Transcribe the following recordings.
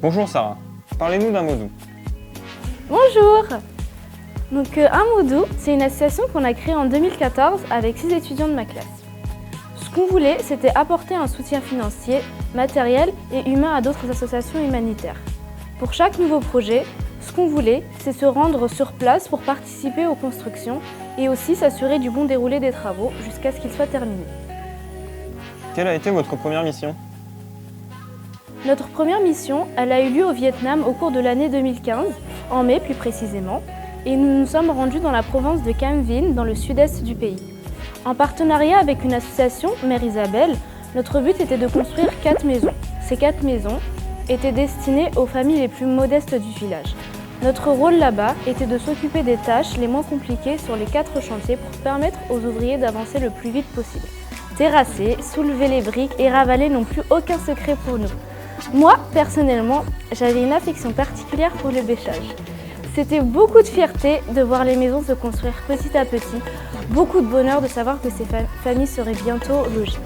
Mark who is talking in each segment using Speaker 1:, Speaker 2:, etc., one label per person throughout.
Speaker 1: Bonjour Sarah, parlez-nous d'un Modou.
Speaker 2: Bonjour. Un Modou, c'est une association qu'on a créée en 2014 avec 6 étudiants de ma classe. Ce qu'on voulait, c'était apporter un soutien financier, matériel et humain à d'autres associations humanitaires. Pour chaque nouveau projet, ce qu'on voulait, c'est se rendre sur place pour participer aux constructions et aussi s'assurer du bon déroulé des travaux jusqu'à ce qu'ils soient terminés.
Speaker 1: Quelle a été votre première mission?
Speaker 2: Notre première mission, elle a eu lieu au Vietnam au cours de l'année 2015, en mai plus précisément, et nous nous sommes rendus dans la province de Cam Vinh, dans le sud-est du pays. En partenariat avec une association, Mère Isabelle, notre but était de construire 4 maisons. Ces 4 maisons étaient destinées aux familles les plus modestes du village. Notre rôle là-bas était de s'occuper des tâches les moins compliquées sur les 4 chantiers pour permettre aux ouvriers d'avancer le plus vite possible. Terrasser, soulever les briques et ravaler n'ont plus aucun secret pour nous. Moi, personnellement, j'avais une affection particulière pour le bêchage. C'était beaucoup de fierté de voir les maisons se construire petit à petit, beaucoup de bonheur de savoir que ces familles seraient bientôt logées.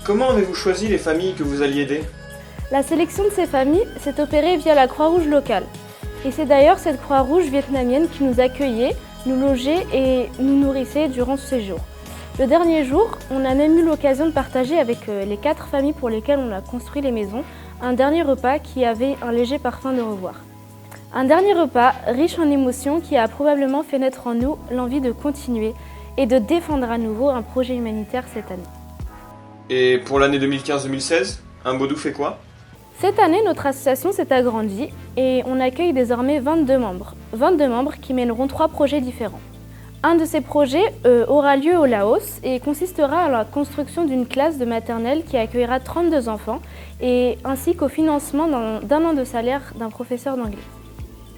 Speaker 1: Comment avez-vous choisi les familles que vous alliez aider?
Speaker 2: La sélection de ces familles s'est opérée via la Croix-Rouge locale. Et c'est d'ailleurs cette Croix-Rouge vietnamienne qui nous accueillait, nous logeait et nous nourrissait durant ce séjour. Le dernier jour, on a même eu l'occasion de partager avec les 4 familles pour lesquelles on a construit les maisons un dernier repas qui avait un léger parfum de revoir. Un dernier repas riche en émotions qui a probablement fait naître en nous l'envie de continuer et de défendre à nouveau un projet humanitaire cette année.
Speaker 1: Et pour l'année 2015-2016, un Modou fait quoi?
Speaker 2: Cette année, notre association s'est agrandie et on accueille désormais 22 membres. 22 membres qui mèneront 3 projets différents. Un de ces projets aura lieu au Laos et consistera à la construction d'une classe de maternelle qui accueillera 32 enfants et ainsi qu'au financement d'un an de salaire d'un professeur d'anglais.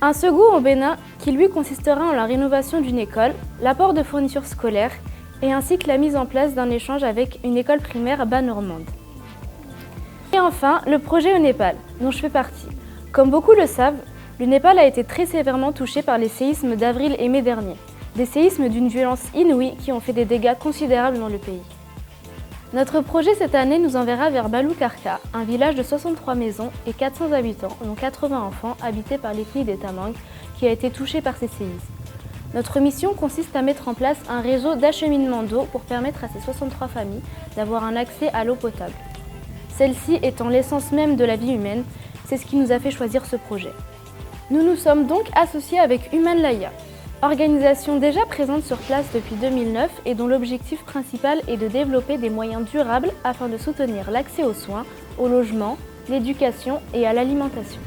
Speaker 2: Un second au Bénin qui lui consistera en la rénovation d'une école, l'apport de fournitures scolaires et ainsi que la mise en place d'un échange avec une école primaire bas-normande. Et enfin, le projet au Népal, dont je fais partie. Comme beaucoup le savent, le Népal a été très sévèrement touché par les séismes d'avril et mai dernier. Des séismes d'une violence inouïe qui ont fait des dégâts considérables dans le pays. Notre projet cette année nous enverra vers Balou-Karka, un village de 63 maisons et 400 habitants, dont 80 enfants habités par l'ethnie des Tamang, qui a été touchée par ces séismes. Notre mission consiste à mettre en place un réseau d'acheminement d'eau pour permettre à ces 63 familles d'avoir un accès à l'eau potable. Celle-ci étant l'essence même de la vie humaine, c'est ce qui nous a fait choisir ce projet. Nous nous sommes donc associés avec Human Laya, organisation déjà présente sur place depuis 2009 et dont l'objectif principal est de développer des moyens durables afin de soutenir l'accès aux soins, au logement, l'éducation et à l'alimentation.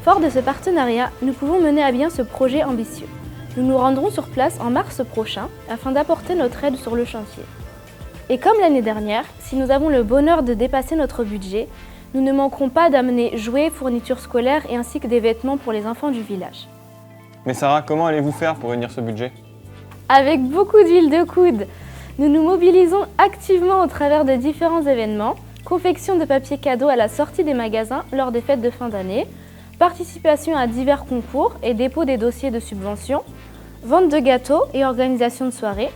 Speaker 2: Fort de ce partenariat, nous pouvons mener à bien ce projet ambitieux. Nous nous rendrons sur place en mars prochain afin d'apporter notre aide sur le chantier. Et comme l'année dernière, si nous avons le bonheur de dépasser notre budget, nous ne manquerons pas d'amener jouets, fournitures scolaires et ainsi que des vêtements pour les enfants du village.
Speaker 1: Mais Sarah, comment allez-vous faire pour réunir ce budget?
Speaker 2: Avec beaucoup d'huile de coude, nous nous mobilisons activement au travers de différents événements, confection de papier cadeau à la sortie des magasins lors des fêtes de fin d'année, participation à divers concours et dépôt des dossiers de subvention, vente de gâteaux et organisation de soirées,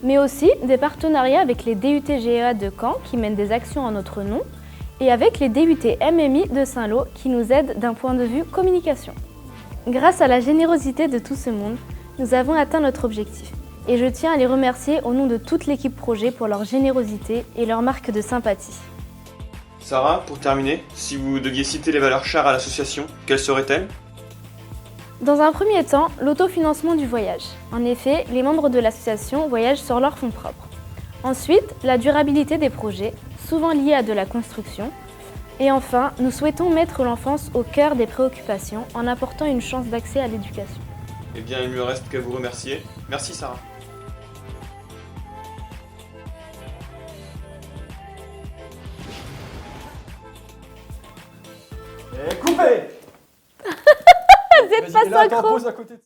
Speaker 2: mais aussi des partenariats avec les DUT-GEA de Caen qui mènent des actions en notre nom et avec les DUT-MMI de Saint-Lô qui nous aident d'un point de vue communication. Grâce à la générosité de tout ce monde, nous avons atteint notre objectif et je tiens à les remercier au nom de toute l'équipe projet pour leur générosité et leur marque de sympathie.
Speaker 1: Sarah, pour terminer, si vous deviez citer les valeurs chères à l'association, quelles seraient-elles?
Speaker 2: Dans un premier temps, l'autofinancement du voyage. En effet, les membres de l'association voyagent sur leurs fonds propres. Ensuite, la durabilité des projets, souvent liés à de la construction. Et enfin, nous souhaitons mettre l'enfance au cœur des préoccupations en apportant une chance d'accès à l'éducation.
Speaker 1: Eh bien, il ne me reste qu'à vous remercier. Merci Sarah.
Speaker 3: Et coupé.
Speaker 2: Vous êtes pas synchro.
Speaker 3: Pose à côté de